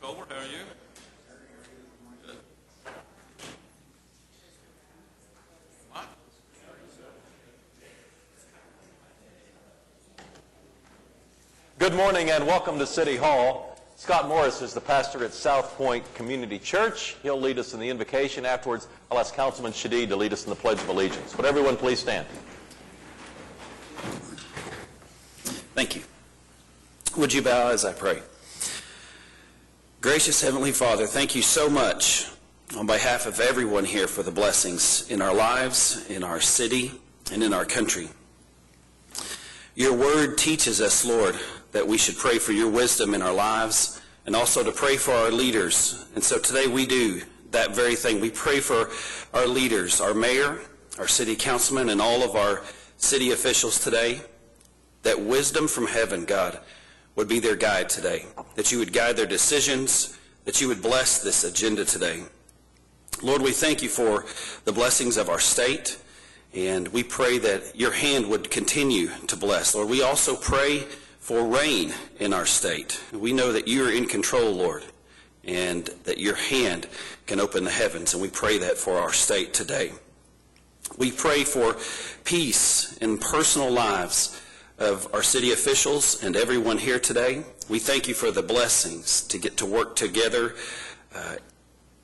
Colbert, how are you? Good. What? Good morning and welcome to City Hall. Scott Morris is the pastor at South Point Community Church. He'll lead us in the invocation. Afterwards, I'll ask Councilman Shadid to lead us in the Pledge of Allegiance. Would everyone please stand? Thank you. Would you bow as I pray? Gracious Heavenly Father, thank you so much on behalf of everyone here for the blessings in our lives, in our city, and in our country. Your word teaches us, Lord, that we should pray for your wisdom in our lives and also to pray for our leaders. And so today we do that very thing. We pray for our leaders, our mayor, our city councilman, and all of our city officials today, that wisdom from heaven, God, would be their guide today, that you would guide their decisions, that you would bless this agenda today. Lord, we thank you for the blessings of our state, and we pray that your hand would continue to bless. Lord, we also pray for rain in our state. We know that you are in control, Lord, and that your hand can open the heavens, and we pray that for our state today. We pray for peace in personal lives of our city officials and everyone here today. We thank you for the blessings to get to work together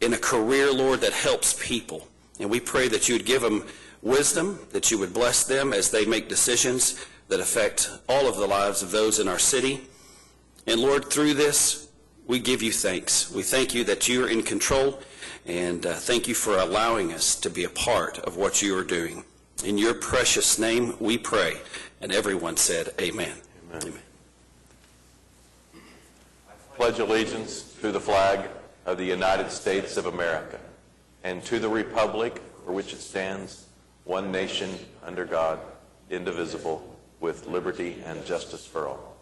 in a career, Lord, that helps people. And we pray that you would give them wisdom, that you would bless them as they make decisions that affect all of the lives of those in our city. And Lord, through this, we give you thanks. We thank you that you are in control, and thank you for allowing us to be a part of what you are doing. In your precious name we pray. And everyone said, amen. Amen. Amen. Pledge allegiance to the flag of the United States of America and to the republic for which it stands, one nation under God, indivisible, with liberty and justice for all.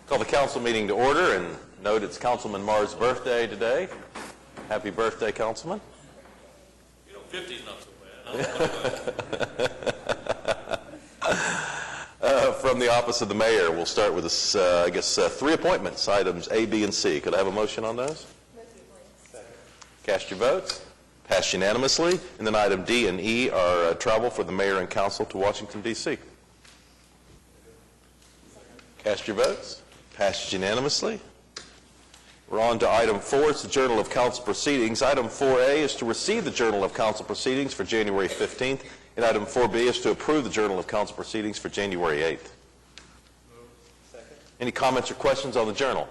Call the council meeting to order and note it's Councilman Marr's birthday today. Happy birthday, Councilman. 50's not so bad. From the office of the mayor, we'll start with this, three appointments, items A, B, and C. Could I have a motion on those? Cast your votes. Passed unanimously. And then item D and E are travel for the mayor and council to Washington, D.C. Cast your votes. Passed unanimously. We're on to item 4. It's the Journal of Council Proceedings. Item 4A is to receive the Journal of Council Proceedings for January 15th, and item 4B is to approve the Journal of Council Proceedings for January 8th. Any comments or questions on the Journal?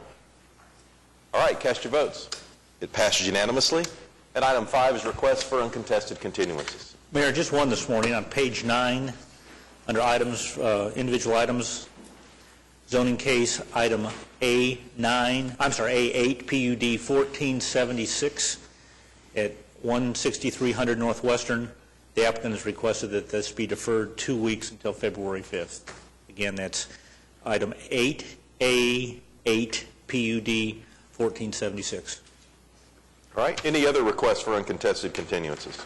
All right, cast your votes. It passes unanimously. And item 5 is request for uncontested continuances. Mayor, just one this morning on page 9, under items, individual items, zoning case item A8, PUD 1476 at 16300 Northwestern. The applicant has requested that this be deferred 2 weeks until February 5th. Again, that's item 8A8 PUD 1476. All right, any other requests for uncontested continuances?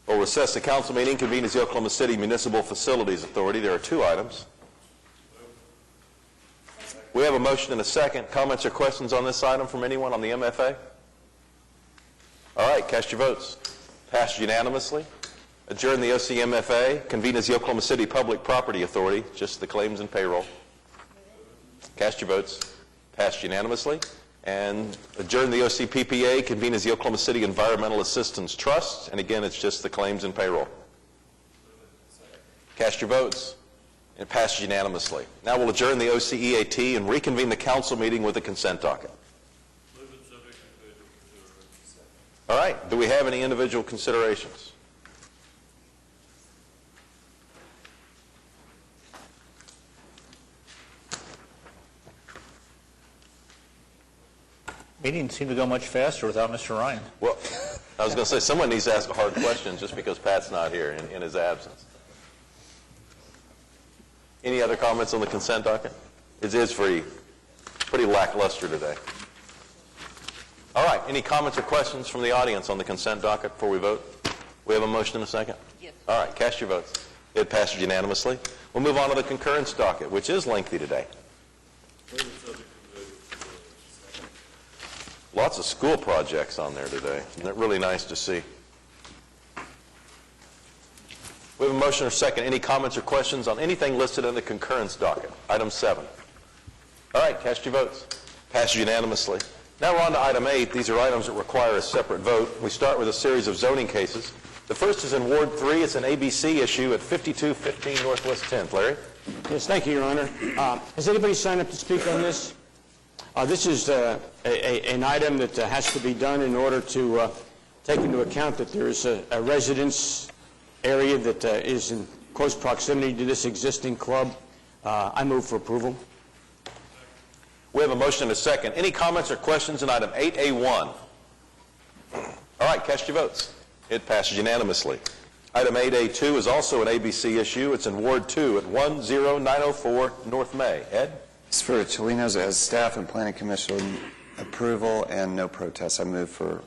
We'll recess the council meeting, convene as the Oklahoma City Municipal Facilities Authority. There are 2 items. We have a motion and a second. Comments or questions on this item from anyone on the MFA? All right, cast your votes. Passed unanimously. Adjourn the OCMFA, convene as the Oklahoma City Public Property Authority, just the claims and payroll. Cast your votes. Passed unanimously. And adjourn the OCPPA, convene as the Oklahoma City Environmental Assistance Trust, and again, it's just the claims and payroll. Cast your votes. And it passes unanimously. Now we'll adjourn the OCEAT and reconvene the council meeting with the consent docket. All right, do we have any individual considerations? Meeting seemed to go much faster without Mr. Ryan. Well, I was going to say, someone needs to ask a hard question just because Pat's not here in his absence. Any other comments on the consent docket? It is pretty lackluster today. All right, any comments or questions from the audience on the consent docket before we vote? We have a motion and a second? Yes. All right, cast your votes. It passes unanimously. We'll move on to the concurrence docket, which is lengthy today. Lots of school projects on there today. Isn't it really nice to see? We have a motion or second. Any comments or questions on anything listed in the concurrence docket? Item 7. All right, cast your votes. Passes unanimously. Now we're on to item 8. These are items that require a separate vote. We start with a series of zoning cases. The first is in Ward 3. It's an ABC issue at 5215 Northwest 10th. Larry? Yes, thank you, Your Honor. Has anybody signed up to speak on this? This is an item that has to be done in order to take into account that there is a residence area that is in close proximity to this existing club. I move for approval. We have a motion and a second. Any comments or questions on item 8A1? All right, cast your votes. It passes unanimously. Item 8A2 is also an ABC issue. It's in Ward 2 at 10904 North May. Ed? It's for Cholinos. It has staff and planning commission approval and no protests. I move for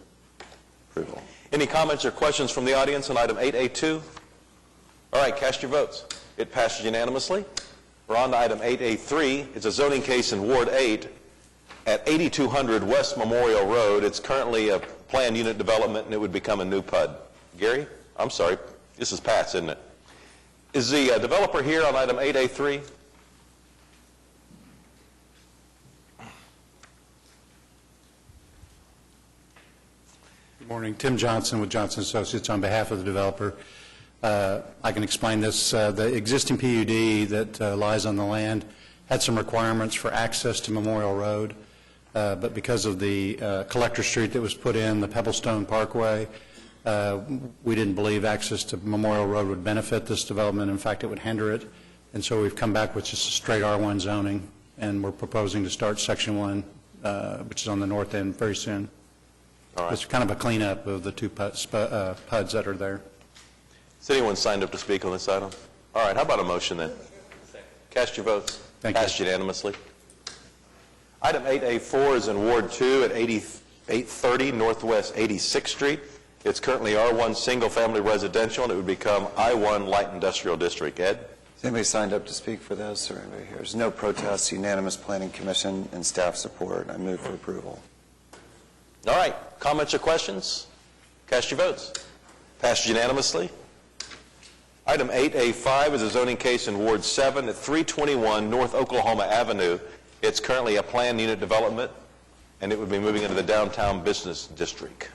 approval. Any comments or questions from the audience on item 8A2? All right, cast your votes. It passes unanimously. We're on to item 8A3. It's a zoning case in Ward 8 at 8200 West Memorial Road. It's currently a planned unit development, and it would become a new PUD. Gary? I'm sorry. This is Pat's, isn't it? Is the developer here on item 8A3? Good morning. Tim Johnson with Johnson Associates on behalf of the developer. I can explain this. The existing PUD that lies on the land had some requirements for access to Memorial Road, but because of the collector street that was put in, the Pebblestone Parkway, we didn't believe access to Memorial Road would benefit this development. In fact, it would hinder it. And so we've come back with just a straight R1 zoning, and we're proposing to start Section 1, which is on the north end, very soon. All right. It's kind of a cleanup of the two PUDs that are there. Has anyone signed up to speak on this item? All right, how about a motion then? Cast your votes. Thank you. Passed unanimously. Item 8A4 is in Ward 2 at 830 Northwest 86th Street. It's currently R1 single-family residential, and it would become I1 light industrial district. Ed? Has anybody signed up to speak for this or anybody here? There's no protests, unanimous planning commission and staff support. I move for approval. All right, comments or questions? Cast your votes. Passed unanimously. Item 8A5 is a zoning case in Ward 7 at 321 North Oklahoma Avenue. It's currently a planned unit development, and it would be moving into the downtown business district.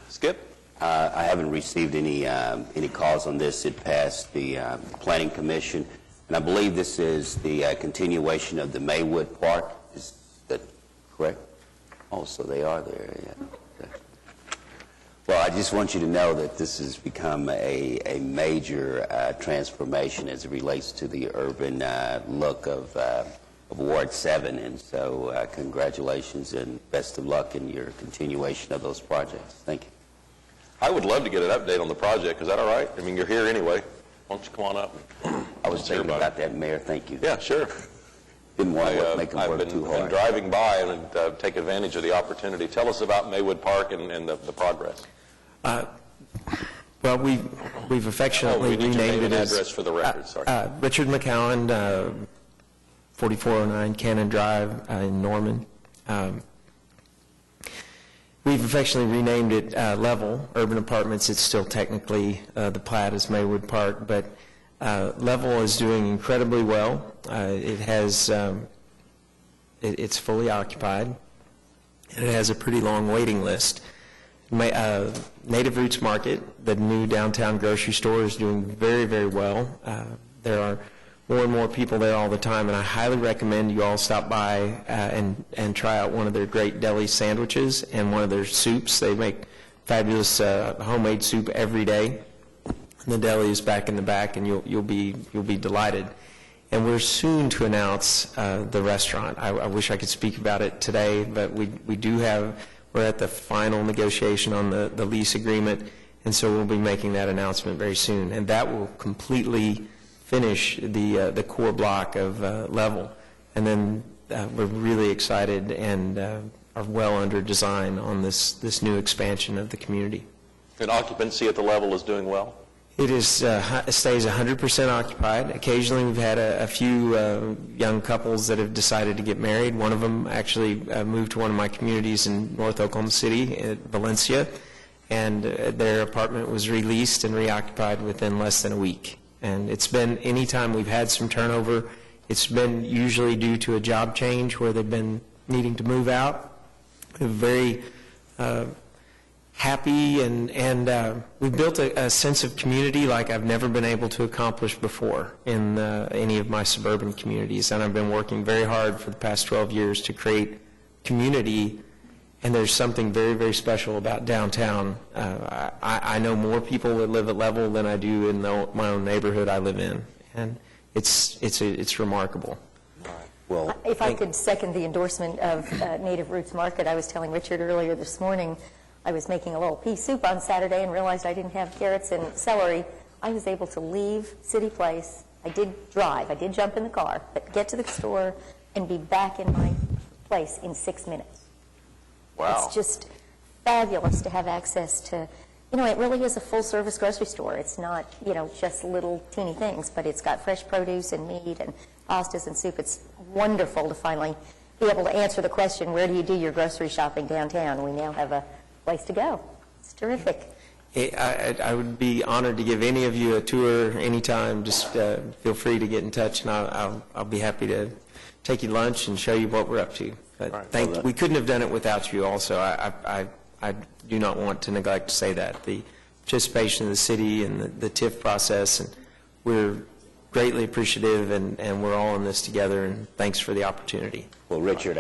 Skip? I haven't received any calls on this. It passed the Planning Commission, and I believe this is the continuation of the Maywood Park. Is that correct? Oh, so they are there, yeah. Okay. Well, I just want you to know that this has become a major transformation as it relates to the urban look of Ward 7, and so congratulations and best of luck in your continuation of those projects. Thank you. I would love to get an update on the project. Is that all right? I mean, you're here anyway. Why don't you come on up? I was thinking about that, Mayor. Thank you. Yeah, sure. Didn't want to make them I've work too been hard. driving by and take advantage of the opportunity. Tell us about Maywood Park and the progress. Well, we've affectionately we need your renamed name and it as address for the record. Sorry. Richard McCowan, 4409 Cannon Drive in Norman. We've affectionately renamed it Level Urban Apartments. It's still technically the plat is Maywood Park, but Level is doing incredibly well. It has it's fully occupied, and it has a pretty long waiting list. Native Roots Market, the new downtown grocery store, is doing very, very well. There are more and more people there all the time, and I highly recommend you all stop by and try out one of their great deli sandwiches and one of their soups. They make fabulous homemade soup every day. And the deli is back in the back, and you'll be delighted. And we're soon to announce the restaurant. I wish I could speak about it today, but we're at the final negotiation on the lease agreement, and so we'll be making that announcement very soon. And that will completely finish the core block of Level. And then we're really excited and are well under design on this new expansion of the community. And occupancy at the Level is doing well? It stays 100% occupied. Occasionally, we've had a few young couples that have decided to get married. One of them actually moved to one of my communities in North Oklahoma City, at Valencia, and their apartment was released and reoccupied within less than a week. And it's been, anytime we've had some turnover, it's been usually due to a job change where they've been needing to move out. We're very happy, and we've built a sense of community like I've never been able to accomplish before in any of my suburban communities. And I've been working very hard for the past 12 years to create community, and there's something very, very special about downtown. I know more people that live at Level than I do in my own neighborhood I live in, and it's remarkable. Well, If I could second the endorsement of Native Roots Market, I was telling Richard earlier this morning, I was making a little pea soup on Saturday and realized I didn't have carrots and celery. I was able to leave City Place. I did drive. I did jump in the car, but get to the store and be back in my place in 6 minutes. Wow. It's just fabulous to have access to, it really is a full-service grocery store. It's not, just little teeny things, but it's got fresh produce and meat and pastas and soup. It's wonderful to finally be able to answer the question, where do you do your grocery shopping downtown? We now have a place to go. It's terrific. I would be honored to give any of you a tour anytime. Just feel free to get in touch, and I'll be happy to take you lunch and show you what we're up to. But we couldn't have done it without you also. I do not want to neglect to say that. The participation of the city and the TIF process, and we're greatly appreciative, and we're all in this together, and thanks for the opportunity. Well, Richard,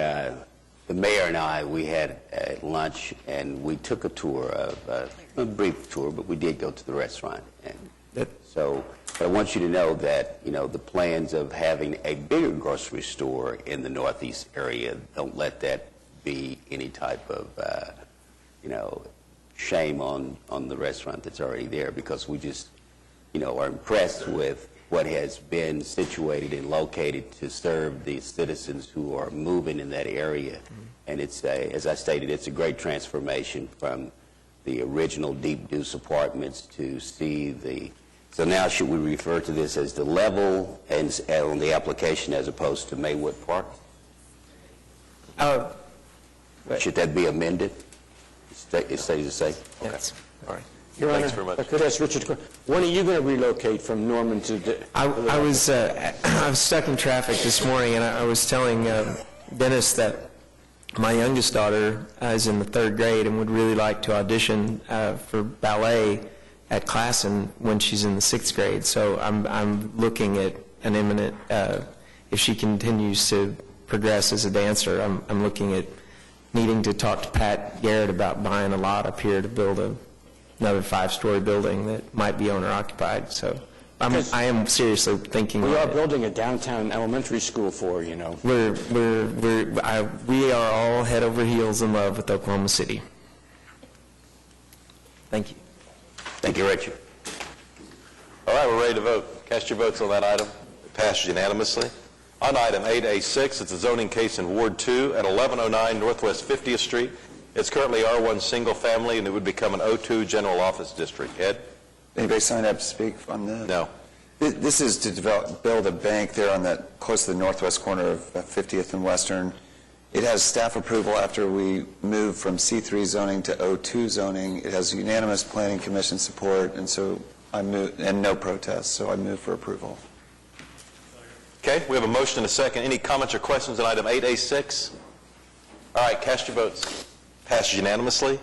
the mayor and I, we had lunch, and we took a tour of, a brief tour, but we did go to the restaurant. And so, but I want you to know that, the plans of having a bigger grocery store in the Northeast area, don't let that be any type of, shame on the restaurant that's already there, because we just, are impressed with what has been situated and located to serve the citizens who are moving in that area. And it's, as I stated, it's a great transformation from the original Deep Deuce Apartments to see the, so now should we refer to this as the Level and on the application as opposed to Maywood Park? Should that be amended? It stays the same? Yes. All right. Your Honor, Thanks very much. I could ask Richard, when are you going to relocate from Norman to... I was stuck in traffic this morning, and I was telling Dennis that my youngest daughter is in the 3rd grade and would really like to audition for ballet at Classen when she's in the 6th grade. So I'm looking at an imminent, if she continues to progress as a dancer, I'm looking at needing to talk to Pat Garrett about buying a lot up here to build another 5-story building that might be owner-occupied. So I am seriously thinking We are about it. building a downtown elementary school for, We are all head over heels in love with Oklahoma City. Thank you. Thank you, Richard. All right, we're ready to vote. Cast your votes on that item. It passes unanimously. On item 8A6, it's a zoning case in Ward 2 at 1109 Northwest 50th Street. It's currently R1 single family, and it would become an O2 general office district. Ed? Anybody signed up to speak on this? No. This is to build a bank there on that, close to the northwest corner of 50th and Western. It has staff approval after we moved from C3 zoning to O2 zoning. It has unanimous planning commission support, and so and no protests, so I move for approval. Okay, we have a motion and a second. Any comments or questions on item 8A6? All right, cast your votes. Passes unanimously.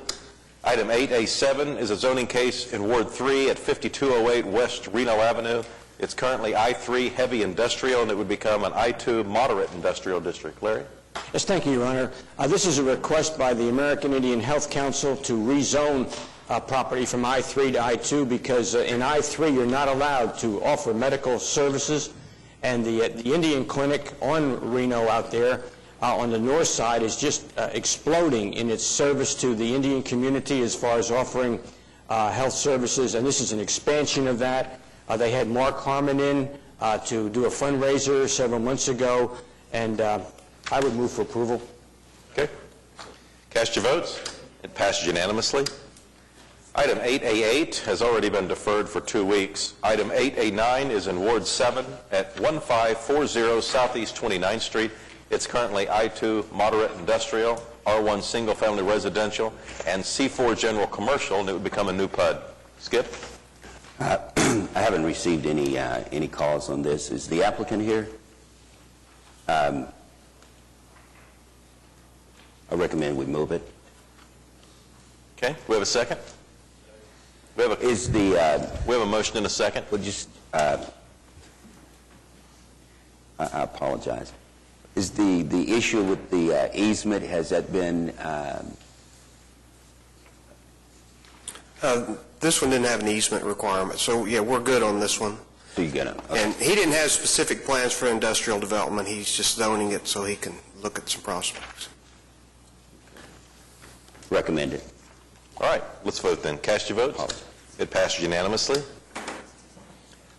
Item 8A7 is a zoning case in Ward 3 at 5208 West Reno Avenue. It's currently I3 heavy industrial, and it would become an I2 moderate industrial district. Larry? Yes, thank you, Your Honor. This is a request by the American Indian Health Council to rezone property from I3 to I2 because in I3 you're not allowed to offer medical services, and the Indian Clinic on Reno out there on the north side is just exploding in its service to the Indian community as far as offering health services, and this is an expansion of that. They had Mark Harmon in to do a fundraiser several months ago, and I would move for approval. Okay. Cast your votes. It passes unanimously. Item 8A8 has already been deferred for 2 weeks. Item 8A9 is in Ward 7 at 1540 Southeast 29th Street. It's currently I-2 Moderate Industrial, R1 Single Family Residential, and C4 General Commercial, and it would become a new PUD. Skip? I haven't received any calls on this. Is the applicant here? I recommend we move it. Okay, we have a second? We have a motion and a second. Would you, I apologize. Is the issue with the easement, has that been, This one didn't have an easement requirement, so yeah, we're good on this one. so you got to, And he didn't have specific plans for industrial development, he's just zoning it so he can look at some prospects. recommend it? All right, let's vote then. Cast your votes. It passes unanimously.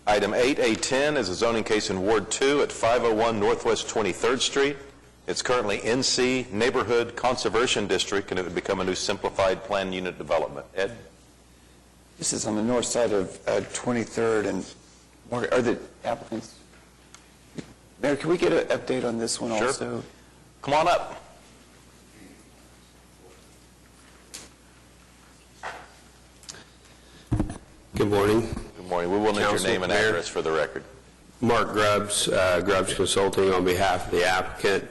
Item 8A10 is a zoning case in Ward 2 at 501 Northwest 23rd Street. It's currently NC Neighborhood Conservation District, and it would become a new simplified plan unit development. Ed? This is on the north side of 23rd and are the applicants? Mayor, can we get an update on this one Sure. also? Come on up. Good morning. Good morning. We will need your Council, name and Mayor. address for the record. Mark Grubbs, Grubbs Consulting on behalf of the applicant,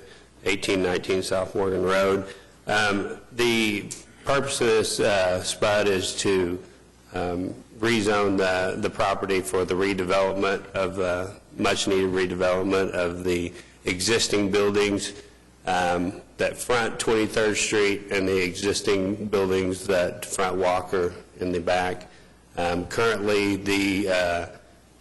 1819 South Morgan Road. The purpose of this SPUD is to rezone the property for the redevelopment of much-needed redevelopment of the existing buildings that front 23rd Street and the existing buildings that front Walker in the back. Currently, the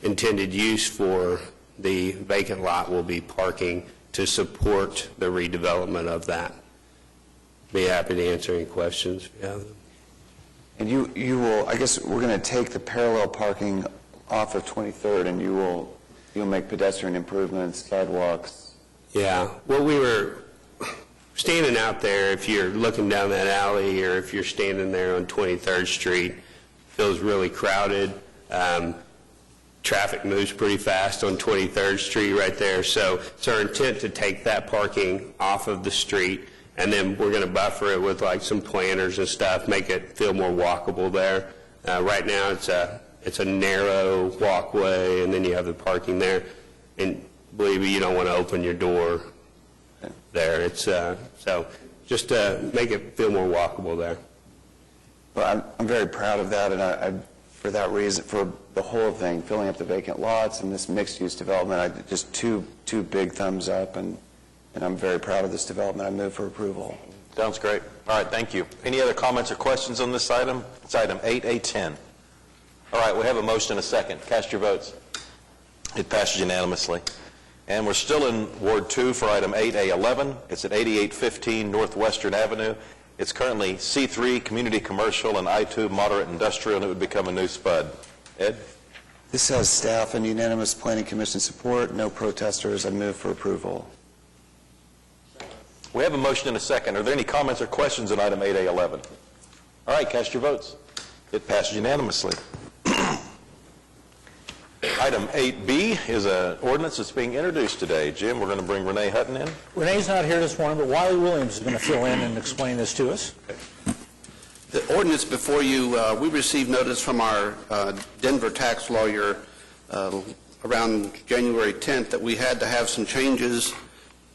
intended use for the vacant lot will be parking to support the redevelopment of that. Be happy to answer any questions if you have them. And you will, I guess we're going to take the parallel parking off of 23rd and you'll make pedestrian improvements, sidewalks. Yeah, well, we were standing out there, if you're looking down that alley or if you're standing there on 23rd Street, feels really crowded. Traffic moves pretty fast on 23rd Street right there, so it's our intent to take that parking off of the street, and then we're going to buffer it with like some planters and stuff, make it feel more walkable there. Right now it's a narrow walkway, and then you have the parking there, and believe me, you don't want to open your door there. It's so just make it feel more walkable there. Well, I'm very proud of that, and I for that reason, for the whole thing, filling up the vacant lots and this mixed-use development, just two big thumbs up, and I'm very proud of this development. I move for approval. Sounds great. All right, thank you. Any other comments or questions on this item? It's item 8A10. All right, we have a motion and a second. Cast your votes. It passes unanimously. And we're still in Ward 2 for item 8A11. It's at 8815 Northwestern Avenue. It's currently C3 Community Commercial and I2 Moderate Industrial, and it would become a new SPUD. Ed? This has staff and unanimous Planning Commission support, no protesters. I move for approval. We have a motion and a second. Are there any comments or questions on item 8A11? All right, cast your votes. It passes unanimously. Item 8B is an ordinance that's being introduced today. Jim, we're going to bring Renee Hutton in. Renee's not here this morning, but Wiley Williams is going to fill in and explain this to us. The ordinance before you, we received notice from our Denver tax lawyer around January 10th that we had to have some changes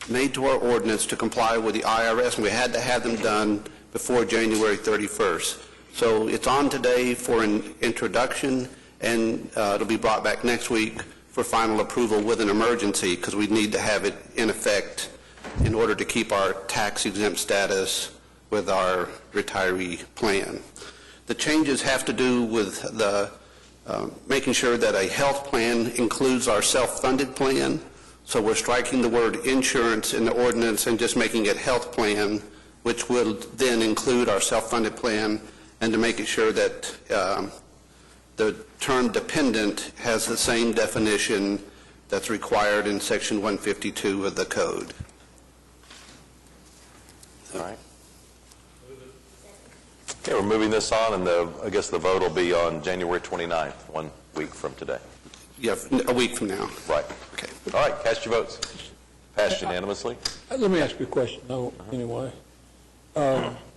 made to our ordinance to comply with the IRS, and we had to have them done before January 31st. So it's on today for an introduction, and it'll be brought back next week for final approval with an emergency, because we need to have it in effect in order to keep our tax exempt status with our retiree plan. The changes have to do with the making sure that a health plan includes our self-funded plan. So we're striking the word insurance in the ordinance and just making it health plan, which will then include our self-funded plan, and to make it sure that the term dependent has the same definition that's required in Section 152 of the code. All right. Okay, we're moving this on, and I guess the vote will be on January 29th, 1 week from today. Yeah, a week from now. Right. Okay. All right, cast your votes. Passed unanimously. Let me ask you a question, though, anyway. Will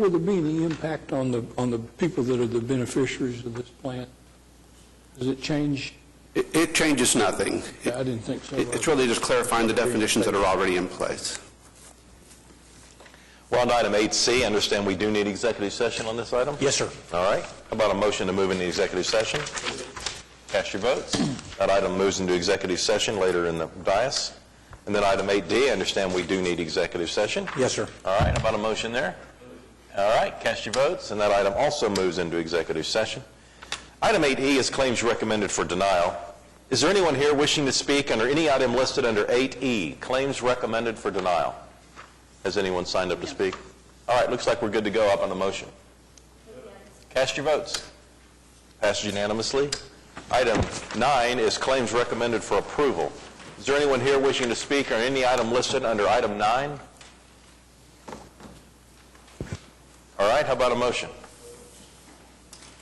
there be any impact on the people that are the beneficiaries of this plan? Does it change? It changes nothing. I didn't think so. It's really just clarifying the definitions that are already in place. We're on to item 8C. I understand we do need executive session on this item? Yes, sir. All right. How about a motion to move into executive session? Cast your votes. That item moves into executive session later in the dais. And then item 8D, I understand we do need executive session. Yes, sir. All right. How about a motion there? All right. Cast your votes. And that item also moves into executive session. Item 8E is claims recommended for denial. Is there anyone here wishing to speak under any item listed under 8E, claims recommended for denial? Has anyone signed up to speak? All right. Looks like we're good to go up on the motion. Cast your votes. Passed unanimously. Item 9 is claims recommended for approval. Is there anyone here wishing to speak on any item listed under item 9? All right, how about a motion?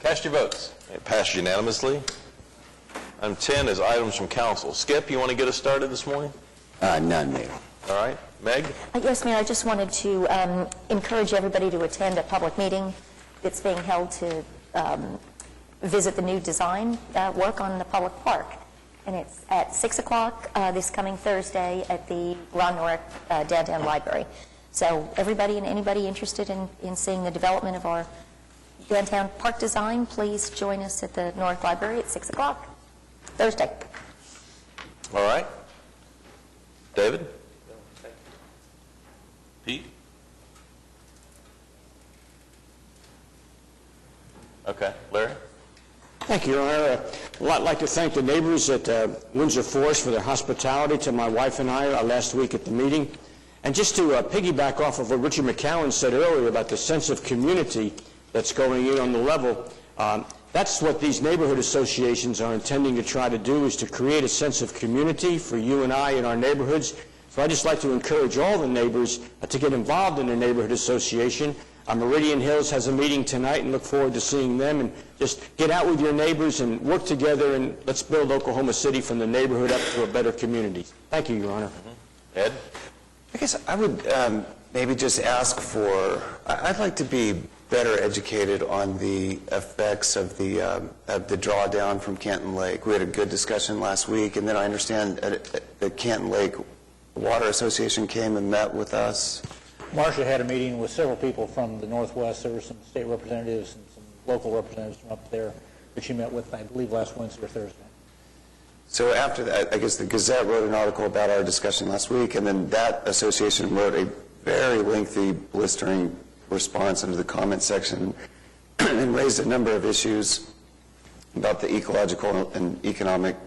Cast your votes. It passed unanimously. Item 10 is items from council. Skip, you want to get us started this morning? None, Mayor. All right. Meg? Yes, Mayor, I just wanted to encourage everybody to attend a public meeting that's being held to visit the new design work on the public park. And it's at 6 o'clock this coming Thursday at the Ron Norick Downtown Library. So everybody and anybody interested in seeing the development of our downtown park design, please join us at the Norick Library at 6 o'clock Thursday. All right. David? Pete? Okay. Larry? Thank you, Your Honor. I'd like to thank the neighbors at Windsor Forest for their hospitality to my wife and I last week at the meeting. And just to piggyback off of what Richard McCowan said earlier about the sense of community that's going in on the level, that's what these neighborhood associations are intending to try to do, is to create a sense of community for you and I in our neighborhoods. So I'd just like to encourage all the neighbors to get involved in a neighborhood association. Meridian Hills has a meeting tonight and look forward to seeing them. And just get out with your neighbors and work together, and let's build Oklahoma City from the neighborhood up to a better community. Thank you, Your Honor. Ed? I guess I would maybe just ask for, I'd like to be better educated on the effects of the drawdown from Canton Lake. We had a good discussion last week, and then I understand the Canton Lake Water Association came and met with us. Marcia had a meeting with several people from the Northwest. There were some state representatives and some local representatives from up there that she met with, I believe, last Wednesday or Thursday. So after that, I guess the Gazette wrote an article about our discussion last week, and then that association wrote a very lengthy, blistering response into the comment section and raised a number of issues about the ecological and economic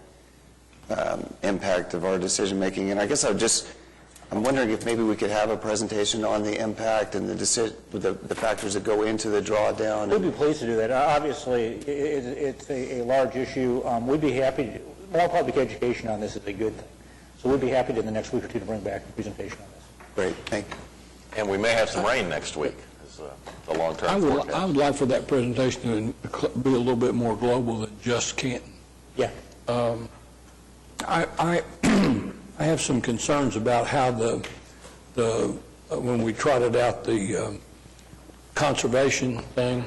impact of our decision-making. And I guess I'm wondering if maybe we could have a presentation on the impact and the factors that go into the drawdown. We'd be pleased to do that. Obviously, it's a large issue. We'd be happy to. More public education on this is a good thing. So we'd be happy to, in the next week or two, to bring back a presentation on this. Great, thank you. And we may have some rain next week. It's a long-term forecast. I would like for that presentation to be a little bit more global than just Canton. Yeah. I have some concerns about how when we trotted out the conservation thing,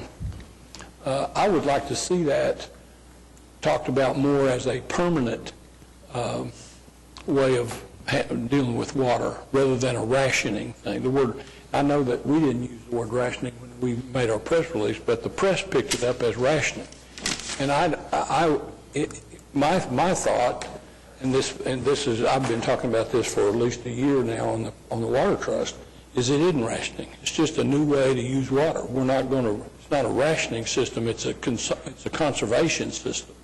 I would like to see that talked about more as a permanent way of dealing with water rather than a rationing thing. I know that we didn't use the word rationing when we made our press release, but the press picked it up as rationing. And my thought, and this is, I've been talking about this for at least a year now on the Water Trust, is it isn't rationing. It's just a new way to use water. We're not going to. It's not a rationing system. It's a conservation system.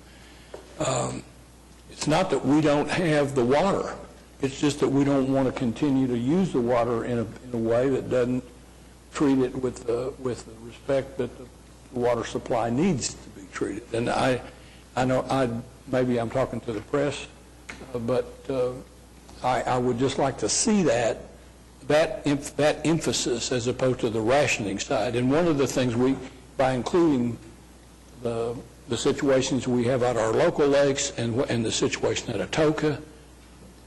It's not that we don't have the water. It's just that we don't want to continue to use the water in a way that doesn't treat it with the respect that the water supply needs to be treated. And I know maybe I'm talking to the press, but I would just like to see that that emphasis as opposed to the rationing side. And one of the things by including the situations we have at our local lakes and the situation at Atoka,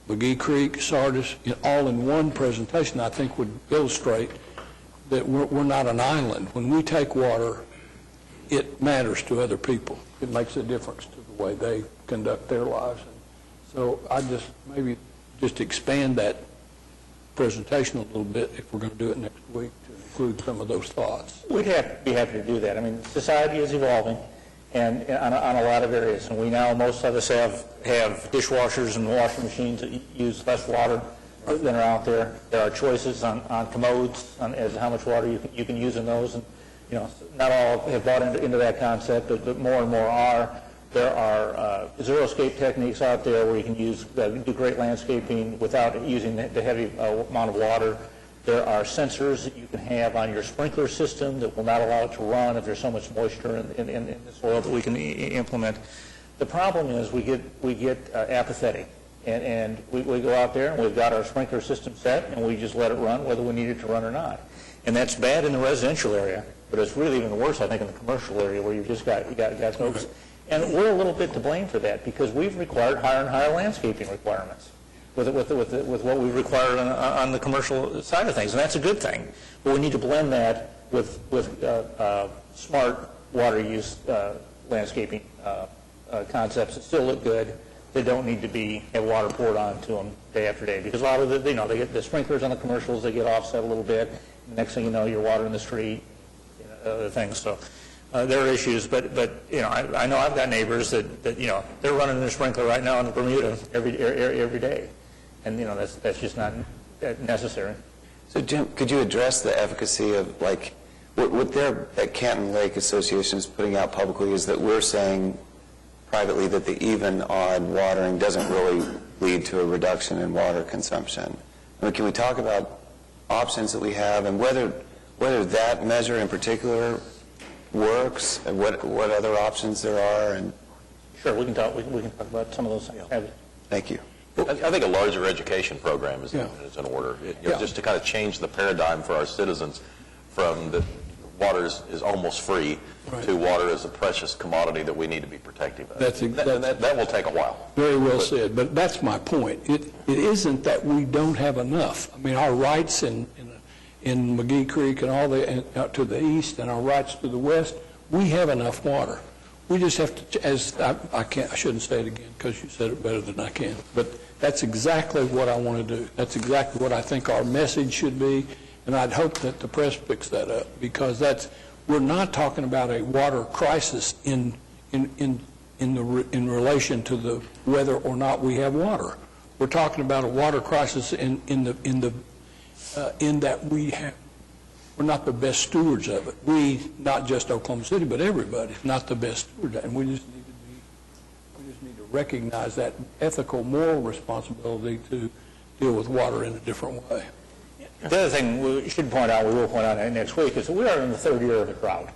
McGee Creek, Sardis, all in one presentation, I think would illustrate that we're not an island. When we take water, it matters to other people. It makes a difference to the way they conduct their lives. So I maybe expand that presentation a little bit if we're going to do it next week to include some of those thoughts. We'd be happy to do that. I mean, society is evolving and on a lot of areas, and we now, most of us have dishwashers and washing machines that use less water than are out there. There are choices on commodes as to how much water you can use in those, and not all have bought into that concept, but more and more are. There are zero-scape techniques out there where you can do great landscaping without using the heavy amount of water. There are sensors that you can have on your sprinkler system that will not allow it to run if there's so much moisture in the soil that we can implement. The problem is we get apathetic, and we go out there and we've got our sprinkler system set and we just let it run whether we need it to run or not. And that's bad in the residential area, but it's really even worse, I think, in the commercial area where you got folks. And we're a little bit to blame for that because we've required higher and higher landscaping requirements with what we've required on the commercial side of things, and that's a good thing. But we need to blend that with smart water use landscaping concepts that still look good. They don't need to have water poured onto them day after day because a lot of they get the sprinklers on the commercials, they get offset a little bit. The next thing you know, you're watering the street, other things. So. There are issues, but I know I've got neighbors that they're running their sprinkler right now in Bermuda every day, and that's just not necessary. So Jim, could you address the efficacy of what their at Canton Lake Association is putting out publicly is that we're saying privately that the even odd watering doesn't really lead to a reduction in water consumption. I mean, can we talk about options that we have and whether that measure in particular works and what other options there are? And sure, we can talk about some of those things. Thank you. I think a larger education program is in order, just to kind of change the paradigm for our citizens from the water is almost free to water is a precious commodity that we need to be protective of. That will take a while. Very well said, but that's my point. It isn't that we don't have enough. I mean, our rights in McGee Creek and out to the east and our rights to the west, we have enough water. We just have to, I shouldn't say it again because you said it better than I can, but that's exactly what I want to do. That's exactly what I think our message should be, and I'd hope that the press picks that up because we're not talking about a water crisis in relation to the whether or not we have water. We're talking about a water crisis in that we're not the best stewards of it. We, not just Oklahoma City, but everybody, not the best stewards, and we just need to recognize that ethical, moral responsibility to deal with water in a different way. The other thing we should point out, we will point out next week, is that we are in the third year of a drought,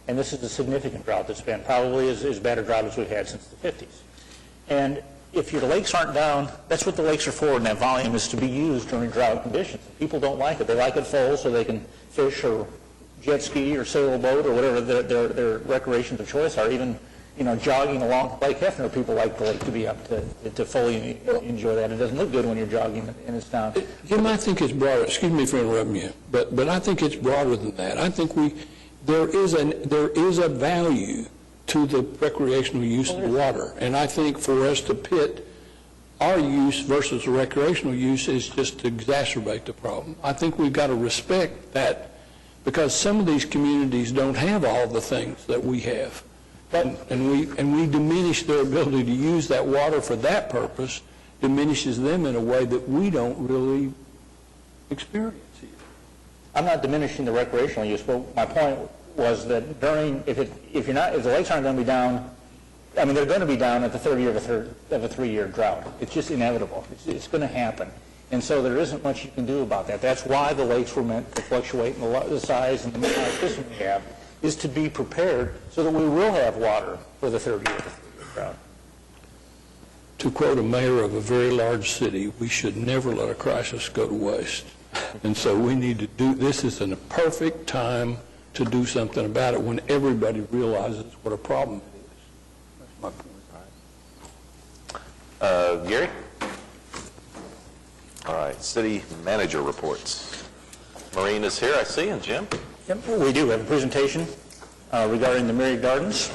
and this is a significant drought that's been probably as bad a drought as we've had since the 50s. And if your lakes aren't down, that's what the lakes are for, and that volume is to be used during drought conditions. People don't like it. They like it full so they can fish or jet ski or sail a boat or whatever their recreations of choice are. Even, jogging along Lake Hefner, people like the lake to be up to fully enjoy that. It doesn't look good when you're jogging and it's down. Jim, I think it's broader. Excuse me for interrupting you, but I think it's broader than that. I think there is a value to the recreational use of the water. And I think for us to pit our use versus the recreational use is just to exacerbate the problem. I think we've got to respect that because some of these communities don't have all the things that we have. And we diminish their ability to use that water for that purpose, diminishes them in a way that we don't really experience here. I'm not diminishing the recreational use, but my point was that if the lakes aren't going to be down, I mean, they're going to be down at the third year of a 3-year drought. It's just inevitable. It's going to happen. And so there isn't much you can do about that. That's why the lakes were meant to fluctuate in the size and the system we have, is to be prepared so that we will have water for the third year of the drought. To quote a mayor of a very large city, we should never let a crisis go to waste. And so we need to do, this is a perfect time to do something about it when everybody realizes what a problem it is. That's my point. Gary? All right, city manager reports. Maureen is here, I see, and Jim? Yep, we do have a presentation regarding the Myriad Gardens.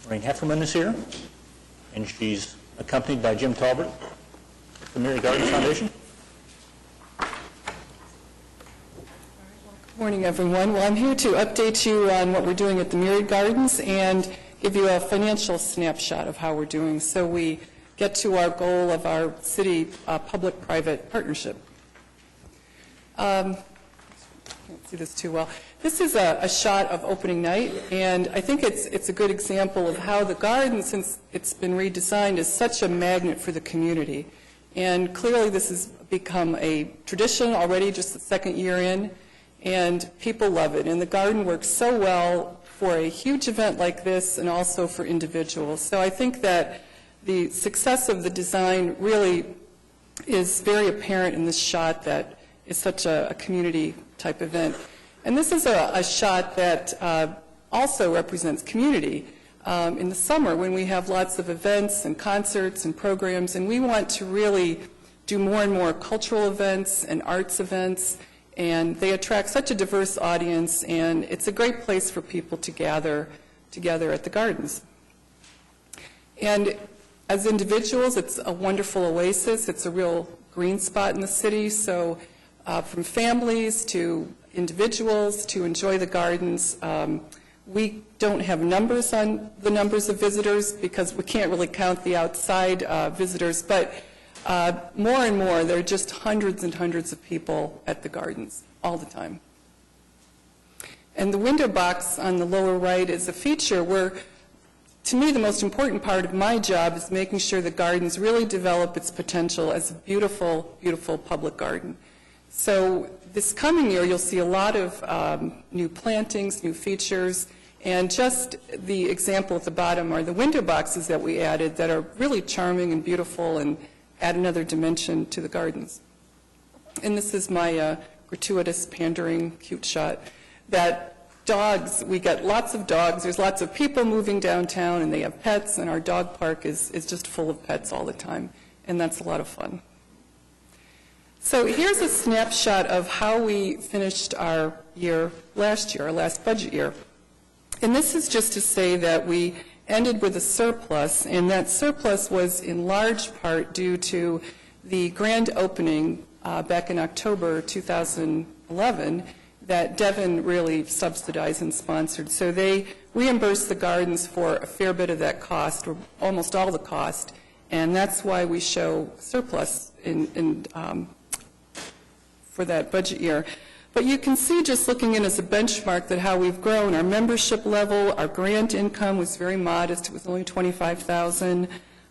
Maureen Hefferman is here, and she's accompanied by Jim Talbert, the Myriad Gardens Foundation. Good morning, everyone. Well, I'm here to update you on what we're doing at the Myriad Gardens and give you a financial snapshot of how we're doing so we get to our goal of our city public-private partnership. Can't see this too well. This is a shot of opening night, and I think it's a good example of how the garden, since it's been redesigned, is such a magnet for the community. And clearly this has become a tradition already, just the second year in, and people love it. And the garden works so well for a huge event like this and also for individuals. So I think that the success of the design really is very apparent in this shot that is such a community-type event. And this is a shot that also represents community in the summer when we have lots of events and concerts and programs, and we want to really do more and more cultural events and arts events, and they attract such a diverse audience, and it's a great place for people to gather together at the gardens. And as individuals, it's a wonderful oasis. It's a real green spot in the city, so from families to individuals to enjoy the gardens. We don't have numbers on the numbers of visitors because we can't really count the outside visitors, but more and more, there are just hundreds and hundreds of people at the gardens all the time. And the window box on the lower right is a feature where, to me, the most important part of my job is making sure the gardens really develop its potential as a beautiful, beautiful public garden. So this coming year, you'll see a lot of new plantings, new features, and just the example at the bottom are the window boxes that we added that are really charming and beautiful and add another dimension to the gardens. And this is my gratuitous, pandering, cute shot. That dogs, we get lots of dogs. There's lots of people moving downtown, and they have pets, and our dog park is just full of pets all the time, and that's a lot of fun. So here's a snapshot of how we finished our year last year, our last budget year. And this is just to say that we ended with a surplus, and that surplus was in large part due to the grand opening back in October 2011 that Devon really subsidized and sponsored. So they reimbursed the gardens for a fair bit of that cost, or almost all the cost, and that's why we show surplus for that budget year. But you can see, just looking in as a benchmark, that how we've grown. Our membership level, our grant income was very modest. It was only $25,000.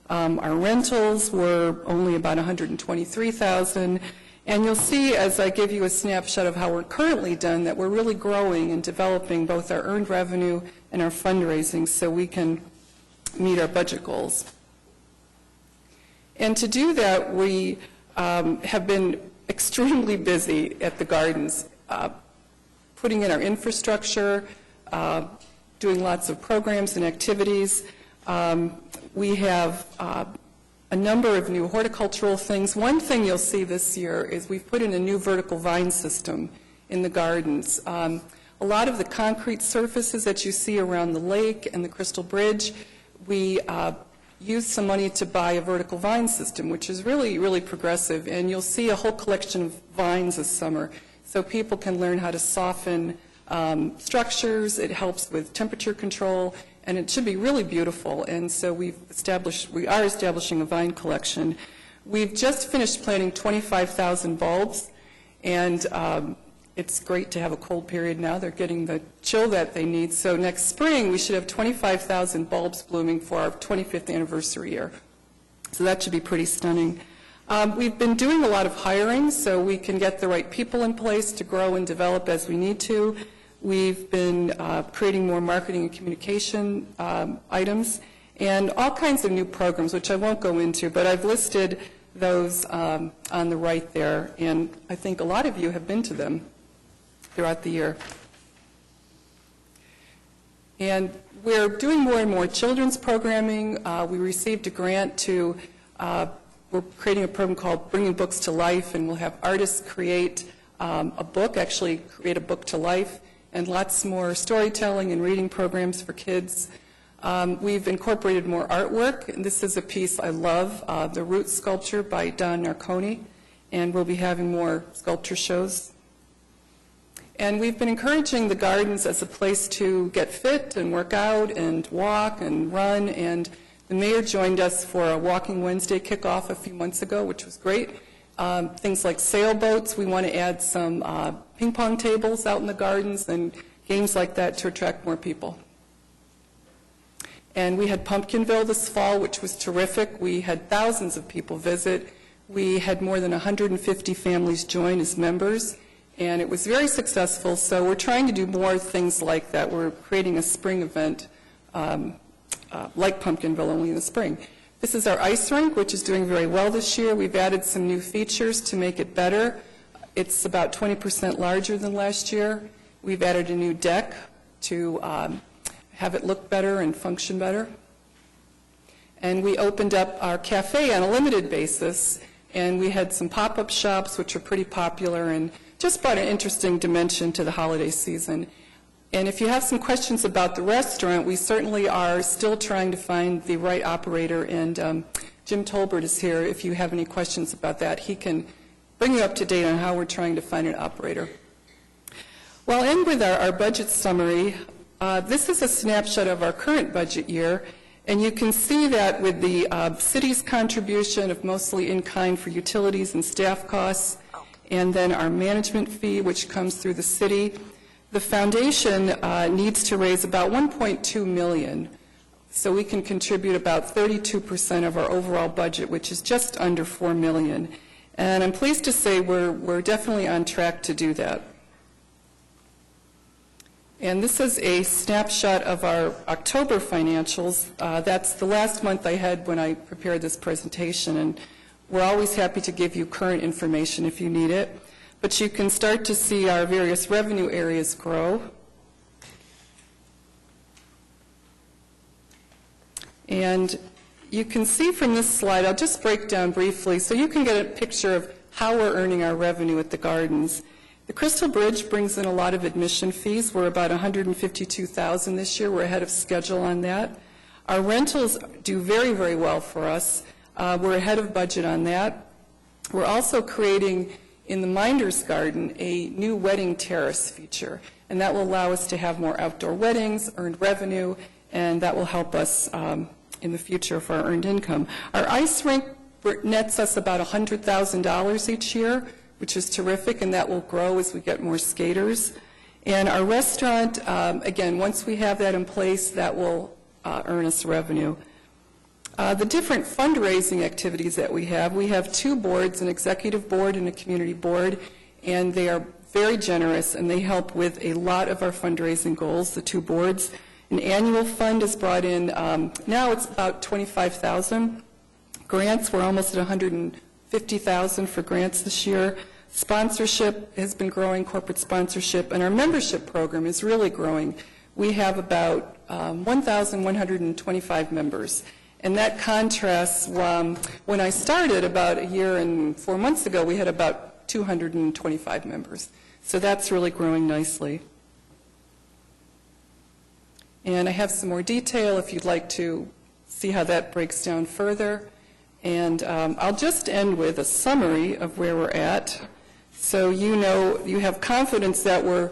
Our rentals were only about $123,000. And you'll see, as I give you a snapshot of how we're currently done, that we're really growing and developing both our earned revenue and our fundraising so we can meet our budget goals. And to do that, we have been extremely busy at the gardens, putting in our infrastructure, doing lots of programs and activities. We have a number of new horticultural things. One thing you'll see this year is we've put in a new vertical vine system in the gardens. A lot of the concrete surfaces that you see around the lake and the Crystal Bridge, we used some money to buy a vertical vine system, which is really, really progressive. And you'll see a whole collection of vines this summer, so people can learn how to soften structures. It helps with temperature control, and it should be really beautiful. And so we are establishing a vine collection. We've just finished planting 25,000 bulbs, and it's great to have a cold period now. They're getting the chill that they need. So next spring, we should have 25,000 bulbs blooming for our 25th anniversary year. So that should be pretty stunning. We've been doing a lot of hiring so we can get the right people in place to grow and develop as we need to. We've been creating more marketing and communication items and all kinds of new programs, which I won't go into, but I've listed those on the right there, and I think a lot of you have been to them throughout the year. And we're doing more and more children's programming. We received a grant to, we're creating a program called Bringing Books to Life, and we'll have artists create a book, actually create a book to life, and lots more storytelling and reading programs for kids. We've incorporated more artwork, and this is a piece I love, the Root Sculpture by Don Narconi, and we'll be having more sculpture shows. And we've been encouraging the gardens as a place to get fit and work out and walk and run, and the mayor joined us for a Walking Wednesday kickoff a few months ago, which was great. Things like sailboats, we want to add some ping pong tables out in the gardens and games like that to attract more people. And we had Pumpkinville this fall, which was terrific. We had thousands of people visit. We had more than 150 families join as members, and it was very successful. So we're trying to do more things like that. We're creating a spring event like Pumpkinville, only in the spring. This is our ice rink, which is doing very well this year. We've added some new features to make it better. It's about 20% larger than last year. We've added a new deck to have it look better and function better. And we opened up our cafe on a limited basis, and we had some pop-up shops, which are pretty popular, and just brought an interesting dimension to the holiday season. And if you have some questions about the restaurant, we certainly are still trying to find the right operator, and Jim Tolbert is here if you have any questions about that. He can bring you up to date on how we're trying to find an operator. Well, I'll end with our budget summary. This is a snapshot of our current budget year, and you can see that with the city's contribution of mostly in-kind for utilities and staff costs, and then our management fee, which comes through the city. The foundation needs to raise about $1.2 million, so we can contribute about 32% of our overall budget, which is just under $4 million. And I'm pleased to say we're definitely on track to do that. And this is a snapshot of our October financials. That's the last month I had when I prepared this presentation, and we're always happy to give you current information if you need it. But you can start to see our various revenue areas grow. And you can see from this slide, I'll just break down briefly so you can get a picture of how we're earning our revenue at the gardens. The Crystal Bridge brings in a lot of admission fees. We're about $152,000 this year. We're ahead of schedule on that. Our rentals do very, very well for us. We're ahead of budget on that. We're also creating in the Minders Garden a new wedding terrace feature, and that will allow us to have more outdoor weddings, earned revenue, and that will help us in the future for our earned income. Our ice rink nets us about $100,000 each year, which is terrific, and that will grow as we get more skaters. And our restaurant, again, once we have that in place, that will earn us revenue. The different fundraising activities that we have two boards, an executive board and a community board, and they are very generous, and they help with a lot of our fundraising goals, the two boards. An annual fund is brought in, now it's about $25,000. Grants, we're almost at $150,000 for grants this year. Sponsorship has been growing, corporate sponsorship, and our membership program is really growing. We have about 1,125 members. And that contrasts, when I started about a year and 4 months ago, we had about 225 members. So that's really growing nicely. And I have some more detail if you'd like to see how that breaks down further. And I'll just end with a summary of where we're at. So you know, you have confidence that we're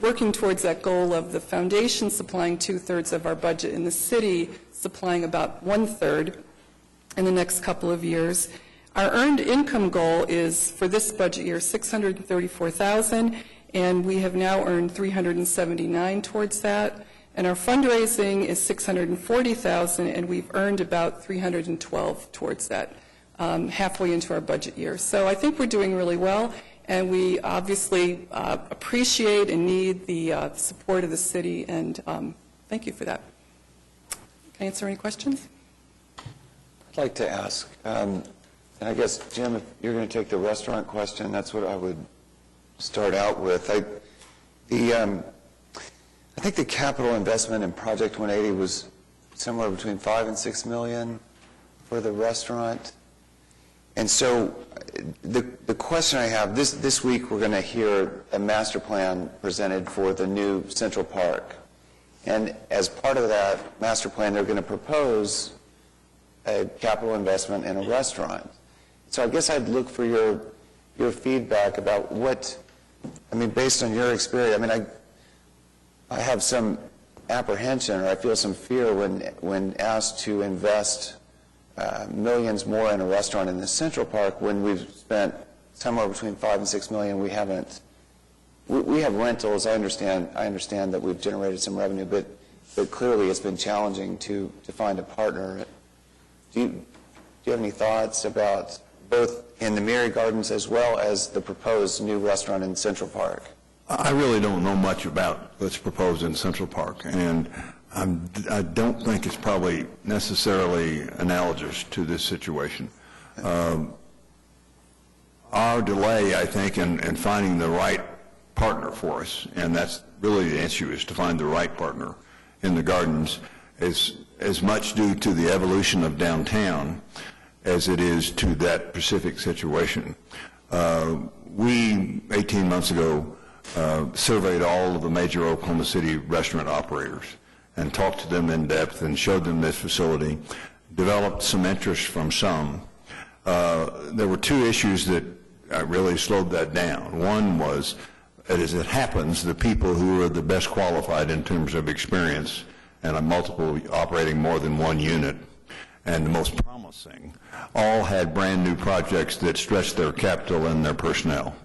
working towards that goal of the foundation supplying 2/3 of our budget and the city supplying about 1/3 in the next couple of years. Our earned income goal is, for this budget year, $634,000, and we have now earned $379 towards that. And our fundraising is $640,000, and we've earned about $312 towards that, halfway into our budget year. So I think we're doing really well. And we obviously appreciate and need the support of the city, and thank you for that. Can I answer any questions? I'd like to ask, and I guess, Jim, if you're going to take the restaurant question, that's what I would start out with. I think the capital investment in Project 180 was somewhere between $5 and $6 million for the restaurant. And so the question I have, this week we're going to hear a master plan presented for the new Central Park. And as part of that master plan, they're going to propose a capital investment in a restaurant. So I guess I'd look for your feedback about what, I mean, based on your experience, I mean, I have some apprehension, or I feel some fear when asked to invest millions more in a restaurant in the Central Park when we've spent somewhere between $5 and $6 million. We haven't. We have rentals. I understand that we've generated some revenue, but clearly it's been challenging to find a partner. Do you have any thoughts about both in the Myriad Gardens as well as the proposed new restaurant in Central Park? I really don't know much about what's proposed in Central Park, and I don't think it's probably necessarily analogous to this situation. Our delay, I think, in finding the right partner for us, and that's really the issue, is to find the right partner in the gardens, is as much due to the evolution of downtown as it is to that specific situation. We, 18 months ago, surveyed all of the major Oklahoma City restaurant operators and talked to them in depth and showed them this facility, developed some interest from some. There were two issues that really slowed that down. One was, as it happens, the people who are the best qualified in terms of experience and multiple operating more than one unit and the most promising all had brand new projects that stretched their capital and their personnel.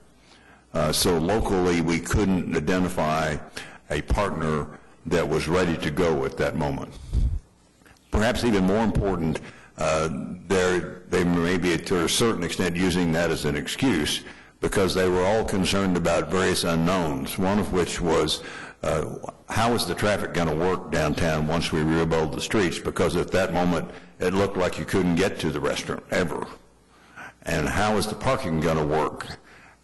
So locally we couldn't identify a partner that was ready to go at that moment. Perhaps even more important, they may be to a certain extent using that as an excuse because they were all concerned about various unknowns, one of which was how is the traffic going to work downtown once we rebuild the streets, because at that moment it looked like you couldn't get to the restaurant ever. And how is the parking going to work?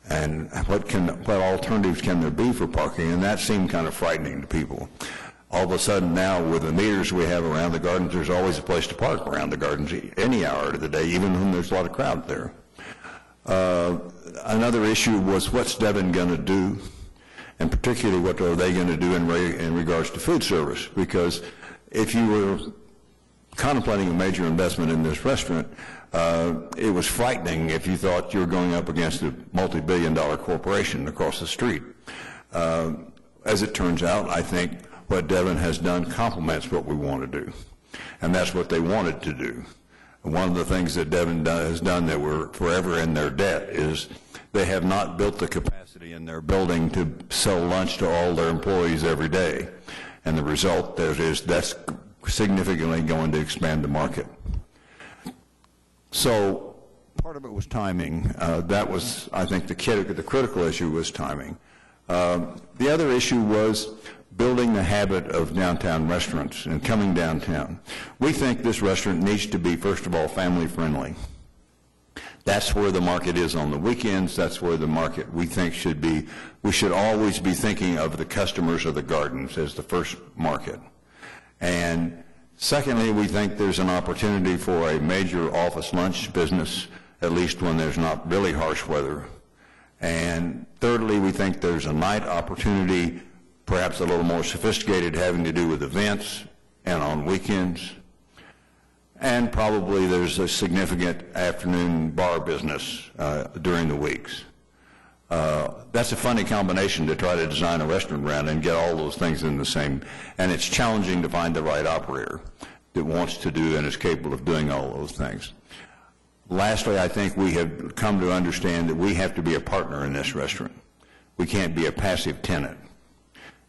And what alternatives can there be for parking? And that seemed kind of frightening to people. All of a sudden now, with the meters we have around the gardens, there's always a place to park around the gardens any hour of the day, even when there's a lot of crowd there. Another issue was what's Devon going to do, and particularly what are they going to do in regards to food service? Because if you were contemplating a major investment in this restaurant, it was frightening if you thought you were going up against a multi-billion-dollar corporation across the street. As it turns out, I think what Devon has done complements what we want to do, and that's what they wanted to do. One of the things that Devon has done that we're forever in their debt is they have not built the capacity in their building to sell lunch to all their employees every day, and the result there is that's significantly going to expand the market. So part of it was timing. That was, I think, the critical issue was timing. The other issue was building the habit of downtown restaurants and coming downtown. We think this restaurant needs to be, first of all, family friendly. That's where the market is on the weekends. That's where the market we think should be. We should always be thinking of the customers of the gardens as the first market. And secondly, we think there's an opportunity for a major office lunch business, at least when there's not really harsh weather. And thirdly, we think there's a night opportunity, perhaps a little more sophisticated, having to do with events and on weekends. And probably there's a significant afternoon bar business during the weeks. That's a funny combination to try to design a restaurant around and get all those things in the same, and it's challenging to find the right operator that wants to do and is capable of doing all those things. Lastly, I think we have come to understand that we have to be a partner in this restaurant. We can't be a passive tenant.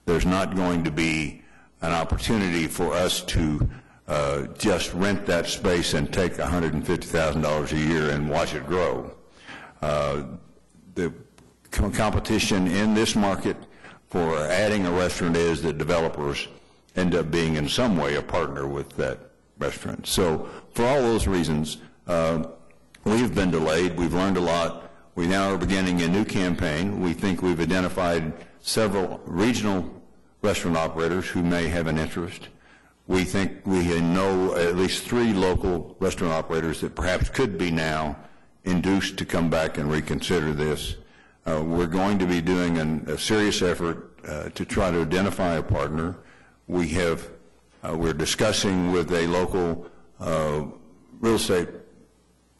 There's not going to be an opportunity for us to just rent that space and take $150,000 a year and watch it grow. The competition in this market for adding a restaurant is that developers end up being in some way a partner with that restaurant. So for all those reasons, we've been delayed. We've learned a lot. We now are beginning a new campaign. We think we've identified several regional restaurant operators who may have an interest. We think we know at least 3 local restaurant operators that perhaps could be now induced to come back and reconsider this. We're going to be doing a serious effort to try to identify a partner. We're discussing with a local real estate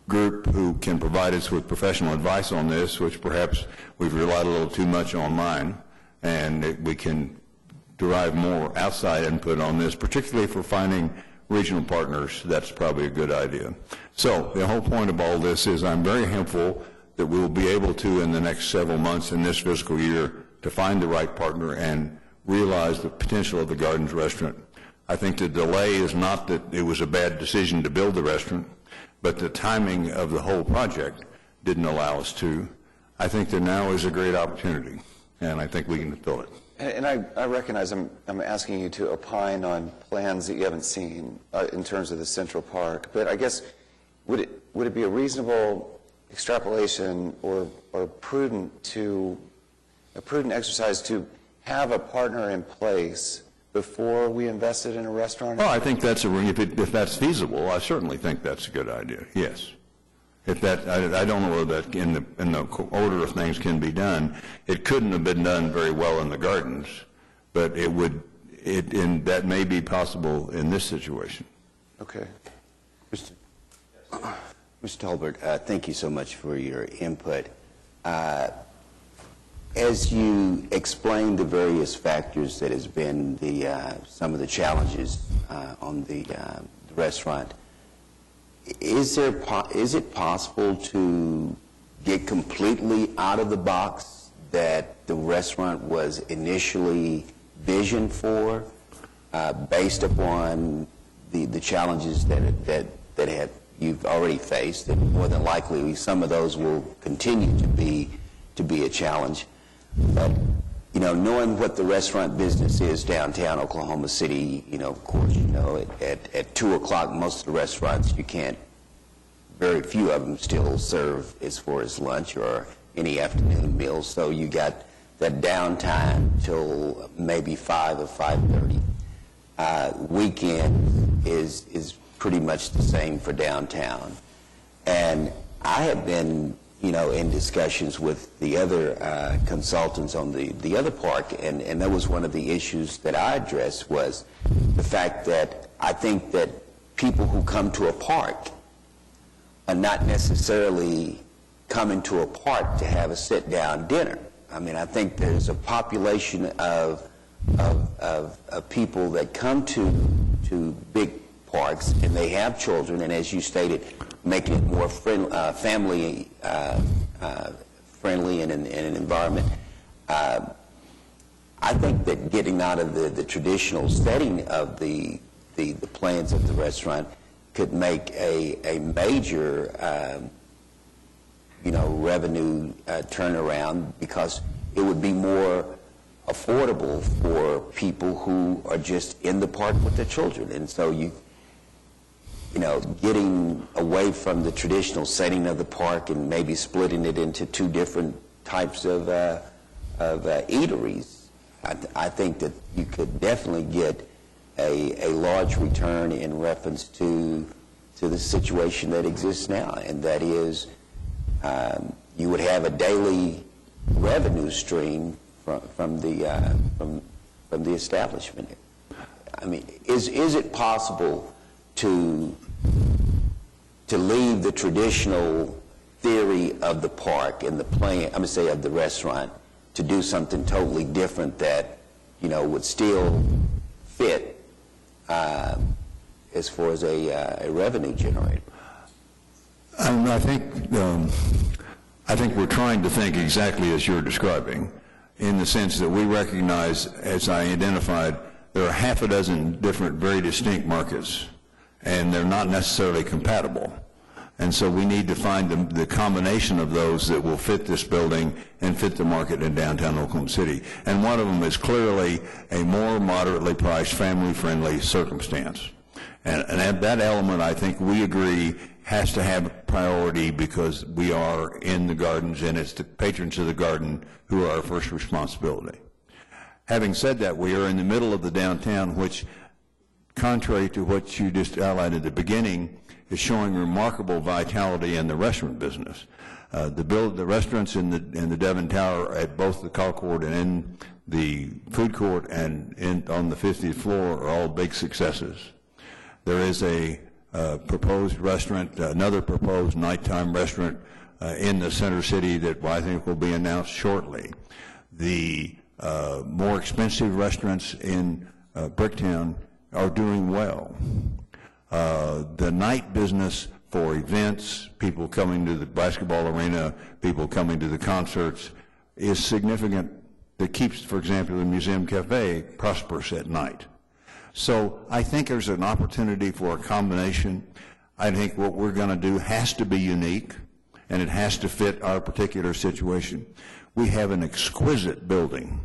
group who can provide us with professional advice on this, which perhaps we've relied a little too much on mine, and we can derive more outside input on this, particularly for finding regional partners. That's probably a good idea. So the whole point of all this is I'm very hopeful that we will be able to, in the next several months in this fiscal year, to find the right partner and realize the potential of the Gardens restaurant. I think the delay is not that it was a bad decision to build the restaurant, but the timing of the whole project didn't allow us to. I think that now is a great opportunity, and I think we can fill it. And I recognize I'm asking you to opine on plans that you haven't seen in terms of the Central Park, but I guess would it be a reasonable extrapolation or prudent exercise to have a partner in place before we invested in a restaurant? Well, I think that's if that's feasible, I certainly think that's a good idea. Yes. If that, I don't know whether that in the order of things can be done. It couldn't have been done very well in the Gardens, but that may be possible in this situation. Okay. Mr. Tolbert, thank you so much for your input. As you explained the various factors that has been some of the challenges on the restaurant, is it possible to get completely out of the box that the restaurant was initially visioned for, based upon the challenges that you've already faced, and more than likely some of those will continue to be a challenge? But knowing what the restaurant business is downtown Oklahoma City, of course, at 2 o'clock, most of the restaurants very few of them still serve as far as lunch or any afternoon meals. So you got that downtime till maybe 5 or 5:30. Weekend is pretty much the same for downtown. And I have been in discussions with the other consultants on the other park, and that was one of the issues that I addressed, was the fact that I think that people who come to a park are not necessarily coming to a park to have a sit-down dinner. I mean, I think there's a population of people that come to big parks, and they have children, and as you stated, making it more family friendly and an environment. I think that getting out of the traditional setting of the plans of the restaurant could make a major revenue turnaround, because it would be more affordable for people who are just in the park with their children. And so getting away from the traditional setting of the park and maybe splitting it into 2 different types of eateries, I think that you could definitely get a large return in reference to the situation that exists now, and that is you would have a daily revenue stream from the establishment. I mean, is it possible to leave the traditional theory of the park and the plan, I'm going to say of the restaurant, to do something totally different that would still fit as far as a revenue generator? I think we're trying to think exactly as you're describing, in the sense that we recognize, as I identified, there are half a dozen different, very distinct markets, and they're not necessarily compatible. And so we need to find the combination of those that will fit this building and fit the market in downtown Oklahoma City. And one of them is clearly a more moderately priced, family-friendly circumstance. And that element, I think we agree, has to have priority because we are in the gardens and it's the patrons of the garden who are our first responsibility. Having said that, we are in the middle of the downtown, which, contrary to what you just outlined at the beginning, is showing remarkable vitality in the restaurant business. The restaurants in the Devon Tower at both the carport and in the food court and on the 50th floor are all big successes. There is a proposed restaurant, another proposed nighttime restaurant in the center city that I think will be announced shortly. The more expensive restaurants in Bricktown are doing well. The night business for events, people coming to the basketball arena, people coming to the concerts, is significant. That keeps, for example, the Museum Cafe prosperous at night. So I think there's an opportunity for a combination. I think what we're going to do has to be unique, and it has to fit our particular situation. We have an exquisite building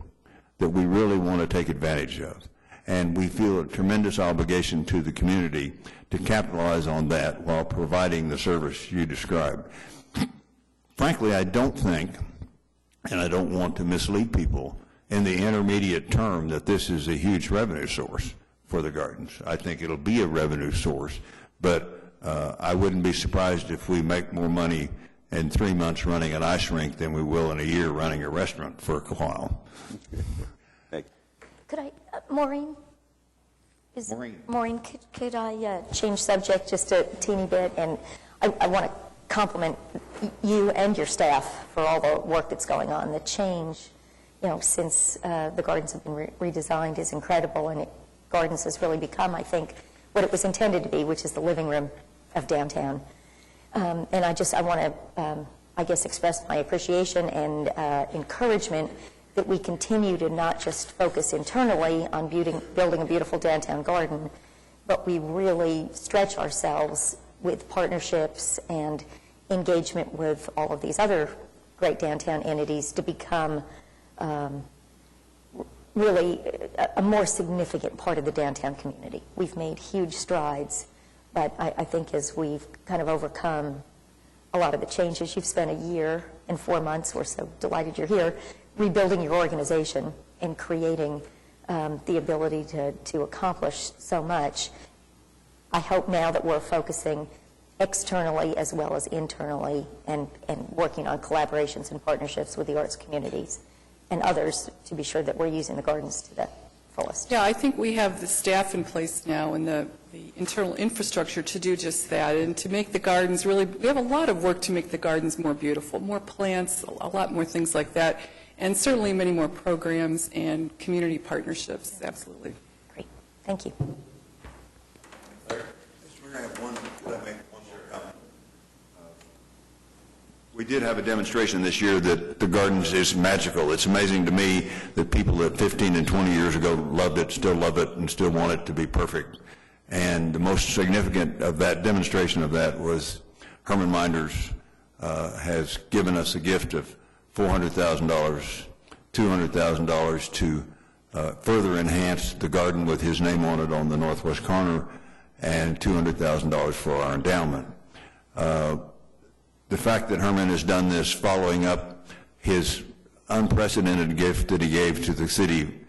that we really want to take advantage of, and we feel a tremendous obligation to the community to capitalize on that while providing the service you described. Frankly, I don't think, and I don't want to mislead people, in the intermediate term that this is a huge revenue source for the gardens. I think it'll be a revenue source, but I wouldn't be surprised if we make more money in 3 months running an ice rink than we will in a year running a restaurant for a while. Could I, Maureen? Maureen, could I change subject just a teeny bit? And I want to compliment you and your staff for all the work that's going on. The change, since the gardens have been redesigned is incredible, and gardens has really become, I think, what it was intended to be, which is the living room of downtown. And I want to, express my appreciation and encouragement that we continue to not just focus internally on building a beautiful downtown garden, but we really stretch ourselves with partnerships and engagement with all of these other great downtown entities to become really a more significant part of the downtown community. We've made huge strides, but I think as we've kind of overcome a lot of the changes, you've spent a year and 4 months, we're so delighted you're here, rebuilding your organization and creating the ability to accomplish so much. I hope now that we're focusing externally as well as internally and working on collaborations and partnerships with the arts communities and others to be sure that we're using the gardens to the fullest. Yeah, I think we have the staff in place now and the internal infrastructure to do just that and to make the gardens really, we have a lot of work to make the gardens more beautiful, more plants, a lot more things like that, and certainly many more programs and community partnerships, absolutely. Great, thank you. Mr. Mayor, I have one, could I make one more comment? We did have a demonstration this year that the gardens is magical. It's amazing to me that people that 15 and 20 years ago loved it, still love it, and still want it to be perfect. And the most significant of that demonstration of that was Herman Minders has given us a gift of $400,000, $200,000 to further enhance the garden with his name on it on the northwest corner, and $200,000 for our endowment. The fact that Herman has done this following up his unprecedented gift that he gave to the city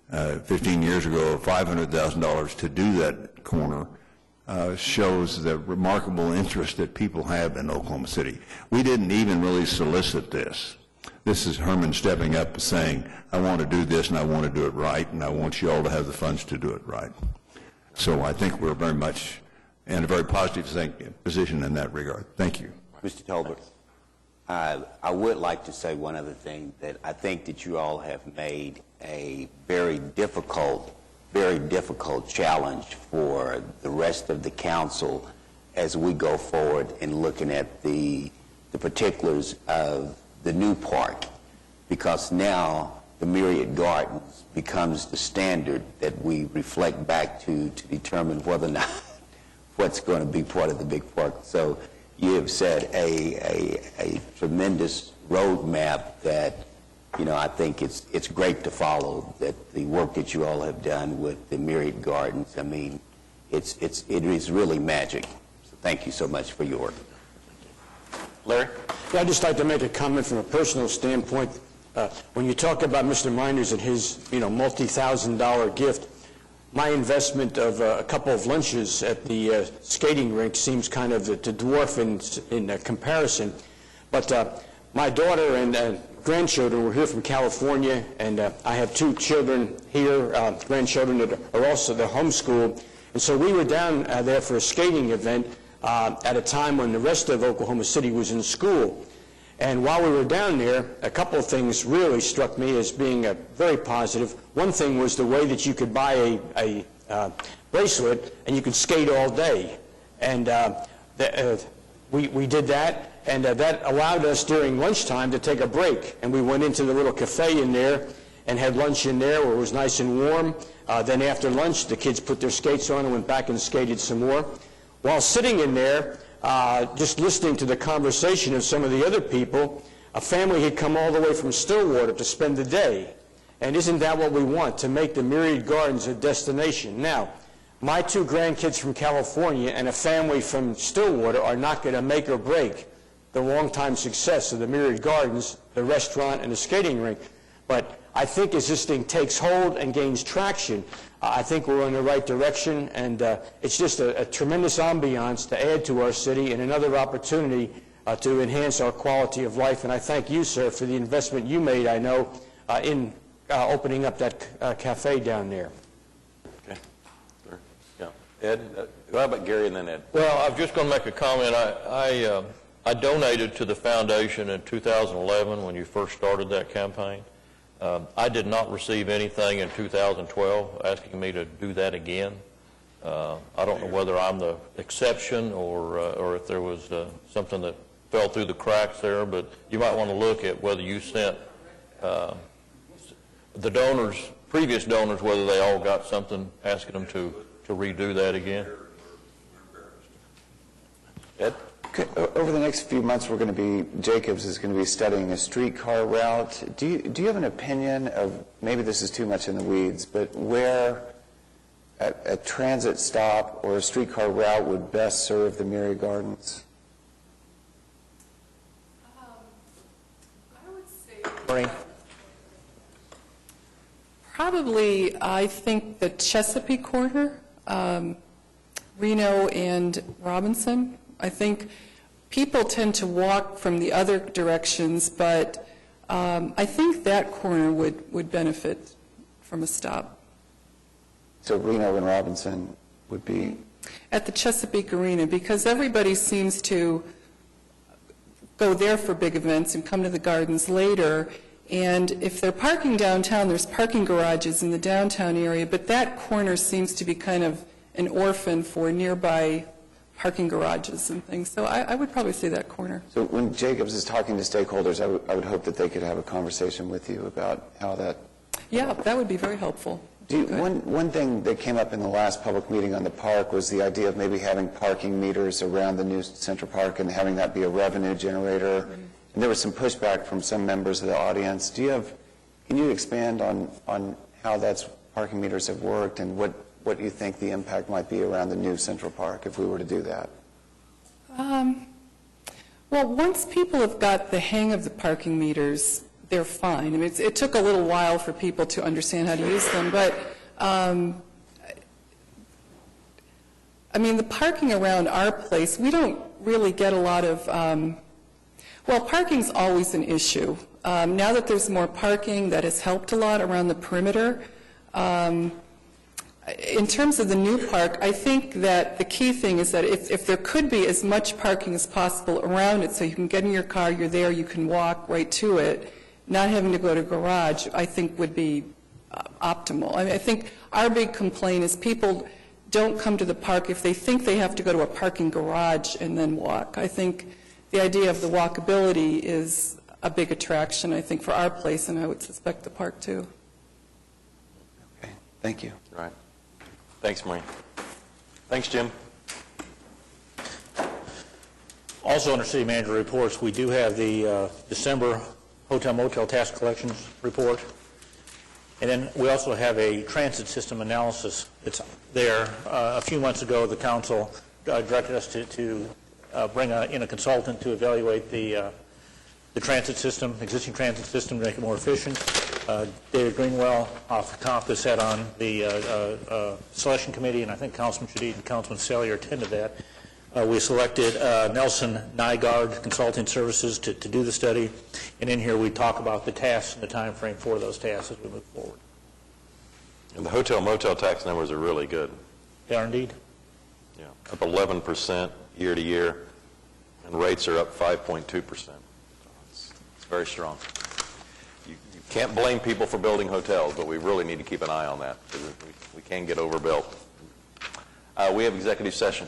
15 years ago of $500,000 to do that corner shows the remarkable interest that people have in Oklahoma City. We didn't even really solicit this. This is Herman stepping up and saying, I want to do this and I want to do it right, and I want you all to have the funds to do it right. So I think we're very much in a very positive position in that regard. Thank you. Mr. Tolbert, I would like to say one other thing, that I think that you all have made a very difficult challenge for the rest of the council as we go forward in looking at the particulars of the new park, because now the Myriad Gardens becomes the standard that we reflect back to determine whether or not what's going to be part of the big park. So you have set a tremendous roadmap that, I think it's great to follow, that the work that you all have done with the Myriad Gardens. I mean, it is really magic. So thank you so much for your work. Larry? Yeah, I'd just like to make a comment from a personal standpoint. When you talk about Mr. Miners and his, multi-thousand-dollar gift, my investment of a couple of lunches at the skating rink seems kind of to dwarf in comparison. But my daughter and grandchildren were here from California, and I have two children here, grandchildren that are also they're homeschooled. And so we were down there for a skating event at a time when the rest of Oklahoma City was in school. And while we were down there, a couple of things really struck me as being very positive. One thing was the way that you could buy a bracelet and you could skate all day. And we did that, and that allowed us during lunchtime to take a break. And we went into the little cafe in there and had lunch in there where it was nice and warm. Then after lunch, the kids put their skates on and went back and skated some more. While sitting in there, just listening to the conversation of some of the other people, a family had come all the way from Stillwater to spend the day. And isn't that what we want, to make the Myriad Gardens a destination? Now, my two grandkids from California and a family from Stillwater are not going to make or break the long-time success of the Myriad Gardens, the restaurant, and the skating rink. But I think as this thing takes hold and gains traction, I think we're in the right direction, and it's just a tremendous ambiance to add to our city and another opportunity to enhance our quality of life. And I thank you, sir, for the investment you made, I know, in opening up that cafe down there. Okay. Sure. Yeah. Ed? How about Gary and then Ed? Well, I'm just going to make a comment. I donated to the foundation in 2011 when you first started that campaign. I did not receive anything in 2012 asking me to do that again. I don't know whether I'm the exception or if there was something that fell through the cracks there, but you might want to look at whether you sent the donors, previous donors, whether they all got something asking them to redo that again. Ed? Okay, over the next few months, Jacobs is going to be studying a streetcar route. Do you have an opinion of, maybe this is too much in the weeds, but where a transit stop or a streetcar route would best serve the Myriad Gardens? I would say probably, I think the Chesapeake corridor, Reno and Robinson. I think people tend to walk from the other directions, but I think that corner would benefit from a stop. So Reno and Robinson would be? At the Chesapeake Arena, because everybody seems to go there for big events and come to the gardens later. And if they're parking downtown, there's parking garages in the downtown area, but that corner seems to be kind of an orphan for nearby parking garages and things. So I would probably say that corner. So when Jacobs is talking to stakeholders, I would hope that they could have a conversation with you about how that... Yeah, that would be very helpful. One thing that came up in the last public meeting on the park was the idea of maybe having parking meters around the new Central Park and having that be a revenue generator. Mm-hmm. And there was some pushback from some members of the audience. Can you expand on how that's parking meters have worked and what you think the impact might be around the new Central Park if we were to do that? Well, once people have got the hang of the parking meters, they're fine. I mean, it took a little while for people to understand how to use them, but I mean, the parking around our place, we don't really get a lot of, well, parking's always an issue. Now that there's more parking, that has helped a lot around the perimeter. In terms of the new park, I think that the key thing is that if there could be as much parking as possible around it, so you can get in your car, you're there, you can walk right to it, not having to go to a garage, I think would be optimal. I mean, I think our big complaint is people don't come to the park if they think they have to go to a parking garage and then walk. I think the idea of the walkability is a big attraction, I think, for our place, and I would suspect the park too. Okay, thank you. All right. Thanks, Maureen. Thanks, Jim. Also under city manager reports, we do have the December hotel motel tax collections report. And then we also have a transit system analysis that's there. A few months ago, the council directed us to bring in a consultant to evaluate the transit system, existing transit system, to make it more efficient. David Greenwell off the top sat on the selection committee, and I think Councilman Shadid and Councilman Salyer attended that. We selected Nelson Nygaard Consulting Services to do the study, and in here we talk about the tasks and the time frame for those tasks as we move forward. And the hotel motel tax numbers are really good. They are indeed. Yeah, up 11% year to year, and rates are up 5.2%. It's very strong. You can't blame people for building hotels, but we really need to keep an eye on that, because we can get overbuilt. We have executive session.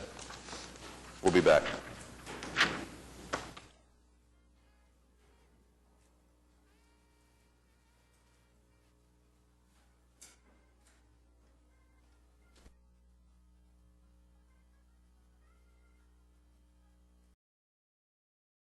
We'll be back.